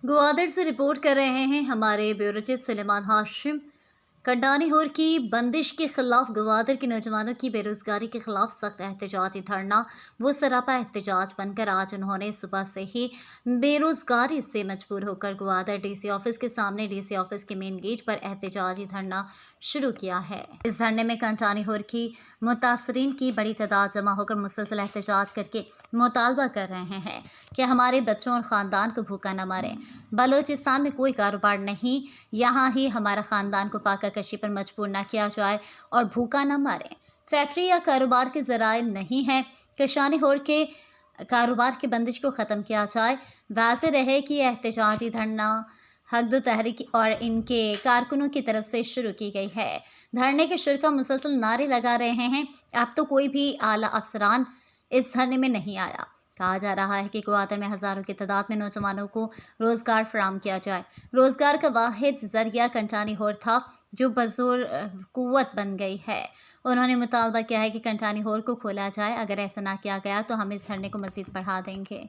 گوادر سے رپورٹ کر رہے ہیں ہمارے بیورو چیف سلیمان ہاشم۔ کنڈانی ہور کی بندش کے خلاف گوادر کے نوجوانوں کی بے روزگاری کے خلاف سخت احتجاجی دھرنا وہ سراپا احتجاج بن کر آج انہوں نے صبح سے ہی بے روزگاری سے مجبور ہو کر گوادر ڈی سی آفس کے سامنے ڈی سی آفس کے مین گیٹ پر احتجاجی دھرنا شروع کیا ہے۔ اس دھرنے میں کنڈانی ہور کی متاثرین کی بڑی تعداد جمع ہو کر مسلسل احتجاج کر کے مطالبہ کر رہے ہیں کہ ہمارے بچوں اور خاندان کو بھوکا نہ مارے۔ بلوچستان میں کوئی کاروبار نہیں، یہاں ہی ہمارا خاندان کو فاقہ کشی پر مجبور نہ کیا جائے اور بھوکا نہ مارے۔ فیکٹری یا کاروبار کے ذرائع نہیں ہیں، کنڈانی ہور کے کاروبار کی بندش کو ختم کیا جائے۔ واضح رہے کہ یہ احتجاجی دھرنا حقد و تحریک اور ان کے کارکنوں کی طرف سے شروع کی گئی ہے۔ دھرنے کے شرکا مسلسل نعرے لگا رہے ہیں، اب تو کوئی بھی اعلیٰ افسران اس دھرنے میں نہیں آیا۔ کہا جا رہا ہے کہ گوادر میں ہزاروں کی تعداد میں نوجوانوں کو روزگار فراہم کیا جائے۔ روزگار کا واحد ذریعہ کنڈانی ہور تھا جو بزور قوت بن گئی ہے۔ انہوں نے مطالبہ کیا ہے کہ کنڈانی ہور کو کھولا جائے، اگر ایسا نہ کیا گیا تو ہم اس دھرنے کو مزید بڑھا دیں گے۔